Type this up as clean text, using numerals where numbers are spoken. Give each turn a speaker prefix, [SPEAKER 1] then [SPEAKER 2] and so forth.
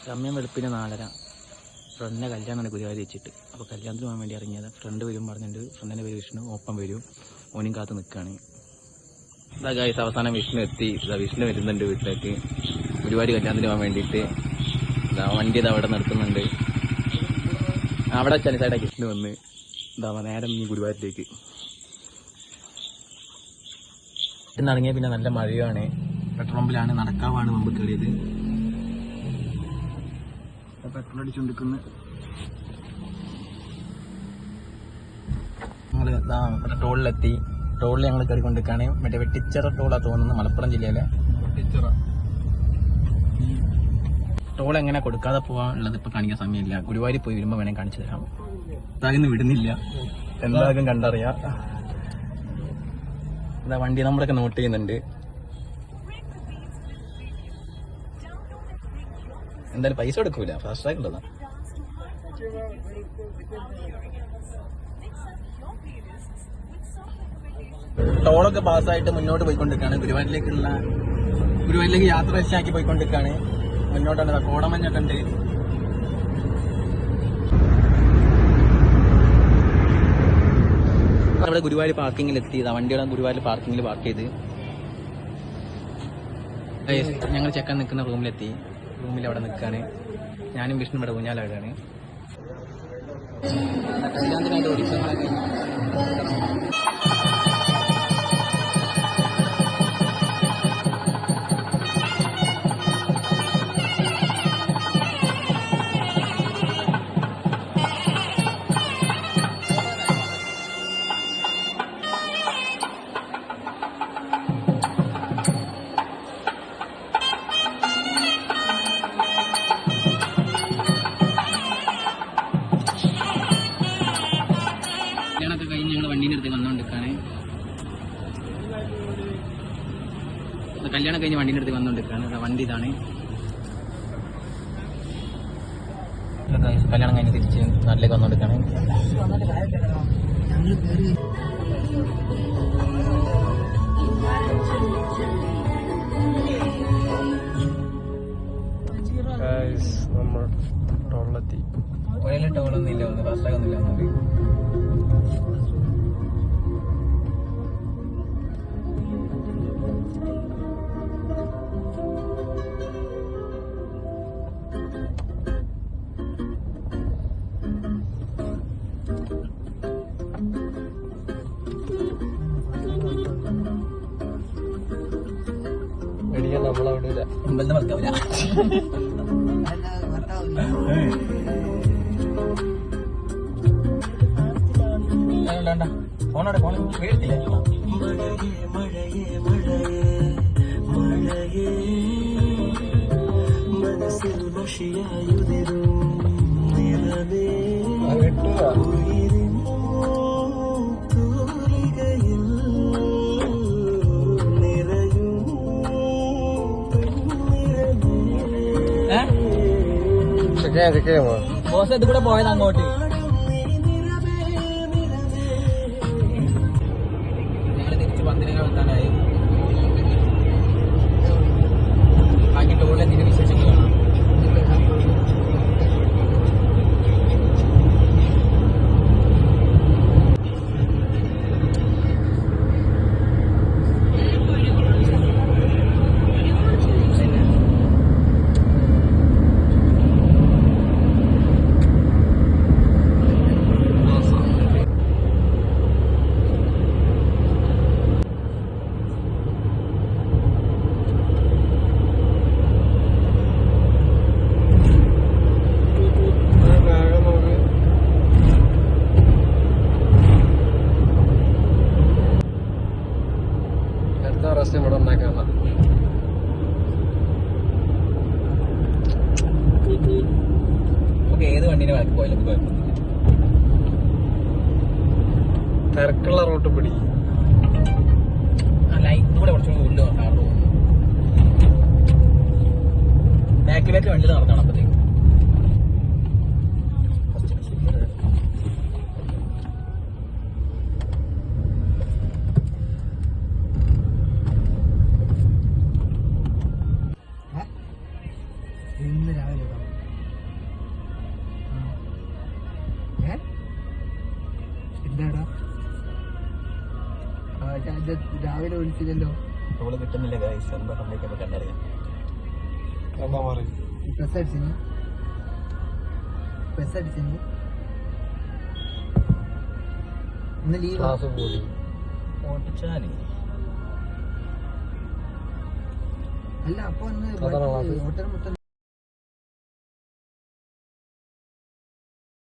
[SPEAKER 1] സമയം വെളുപ്പിന് 4:30. ഫ്രണ്ടിനെ കല്യാണമാണ് ഗുരുവായൂർ വെച്ചിട്ട്. അപ്പോൾ കല്യാണത്തിന് പോകാൻ വേണ്ടി ഇറങ്ങിയത്. ഫ്രണ്ട് വരും പറഞ്ഞിട്ടുണ്ട്. ഫ്രണ്ടിൻ്റെ പേര് വിഷ്ണു. ഒപ്പം വരും. ഓനും കാത്ത് നിൽക്കുകയാണ്. ഇതാ ഗൈസ്, അവസാനം വിഷ്ണു എത്തി. വിഷ്ണു വരുന്നുണ്ട് വീട്ടിലേക്ക് ഗുരുവായൂർ കല്യാണത്തിന് പോകാൻ വേണ്ടിയിട്ട്. വണ്ടി ഇത് അവിടെ നിർത്തുന്നുണ്ട്. അവിടെ വെച്ചാൽ സൈഡാക്കി വിഷ്ണു വന്ന് നേരം ഈ ഗുരുവായൂരിലേക്ക് ഇറങ്ങിയ. പിന്നെ നല്ല മഴയാണ്. പെട്രോൾ പമ്പിലാണ്, നടക്കാവാണ് മുമ്പ് കയറിയത്. പെട്രോൾ അടിച്ചുകൊണ്ടിരിക്കുന്നു. ഞങ്ങൾ ടോളിലെത്തി. ടോളിൽ ഞങ്ങൾ കയറിക്കൊണ്ടിരിക്കുകയാണ്. മറ്റേ വെട്ടിച്ചിറ ടോളാണ് തോന്നുന്നത്, മലപ്പുറം ജില്ലയിലെ വെട്ടിച്ചിറ. ടോൾ എങ്ങനെ കൊടുക്കാതെ പോകാനുള്ളത് ഇപ്പൊ കാണിക്കാൻ സമയമില്ല. ഗുരുവായൂർ പോയി വരുമ്പോൾ വേണേൽ കാണിച്ചു തരാം. ഇതാകുന്നു വിടുന്നില്ല, എന്തായാലും കണ്ടറിയാം. ഇതാ വണ്ടി നമ്മളൊക്കെ നോട്ട് ചെയ്യുന്നുണ്ട്. എന്തായാലും പൈസ എടുക്കൂല, ഫാസ്റ്റ് ട്രാക്ക് ഉള്ളതാ. ടോളൊക്കെ പാസ്സായിട്ട് മുന്നോട്ട് പോയിക്കൊണ്ടിരിക്കുകയാണ്. ഗുരുവായൂരിലേക്ക് യാത്ര വെച്ചാക്കി പോയിക്കൊണ്ടിരിക്കുകയാണ്. മുന്നോട്ടാണ് കോടമഞ്ഞൊക്കെ ഉണ്ട്. അവിടെ ഗുരുവായൂർ പാർക്കിങ്ങിൽ എത്തിയതാ. വണ്ടിയുടെ ഗുരുവായൂർ പാർക്കിങ്ങിൽ പാർക്ക് ചെയ്ത് ഞങ്ങൾ ചെക്കൻ നിൽക്കുന്ന റൂമിലെത്തി. റൂമിൽ അവിടെ നിൽക്കുകയാണ്. ഞാനും വിഷ്ണു ഇവിടെ ഊഞ്ഞാലാടാണ്. കല്യാണത്തിനായിട്ട് ഒരുക്കങ്ങളൊക്കെ കഴിഞ്ഞ് ഞങ്ങൾ വണ്ടീൻ്റെ അടുത്ത് വന്നുകൊണ്ടിരിക്കുകയാണ്. കല്യാണം കഴിഞ്ഞ് വണ്ടീൻ്റെ അടുത്ത് വന്നുകൊണ്ടിരിക്കുകയാണ്. വണ്ടി ഇതാണ്. കല്യാണം കഴിഞ്ഞ് തിരിച്ച് നാട്ടിലേക്ക് വന്നുകൊണ്ടിരിക്കുകയാണ്. നമ്മൾ ടോളിലെത്തി. ഒരേ ടോളൊന്നുമില്ല, ഒന്ന് ഫാസ്റ്റാകൊന്നുമില്ല. ഒന്നുണ്ട് നമ്മളവിടെ അമ്പലത്തെ വർക്കാവില്ല. ഫോണോടെ ഫോൺ വീഴത്തില്ല. ബോസ് ഇത് കൂടെ പോയത് അങ്ങോട്ട്. ഞങ്ങൾ തിരിച്ച് പന്തിനങ്ങൾ എത്താനായി. ബാക്കി ടോളിലെത്തിൻ്റെ വിശേഷങ്ങൾ കാണാം. ഇവിടെ ഉണ്ടാക്കാനുള്ള നമുക്ക് ഏത് വണ്ടീനെ വഴക്ക് പോയാലും കുഴപ്പമൊന്നുമില്ല. തിരക്കുള്ള റൂട്ട് പിടി. ലൈറ്റിലൂടെ കുറച്ചും കൂടി ഉള്ളിൽ കാറ് പോകുന്നു. ബാക്കിലേക്ക് വണ്ടി നടത്തണം. അപ്പത്തേക്ക് ഇന്ന് രാവിലെ
[SPEAKER 2] രാവിലെ വിളിച്ചില്ലല്ലോ.
[SPEAKER 1] ടോള് കിട്ടുന്നില്ല ഗൈസ്, എന്താ സംഭവിക്കാൻ കണ്ടറിയാം.
[SPEAKER 2] പ്രസ് അടിച്ചു ഇന്ന് ലീവ്
[SPEAKER 1] ഓട്ടിച്ചാല്
[SPEAKER 2] അല്ല. അപ്പൊ ഒന്ന് ഹോട്ടൽ മൊത്തം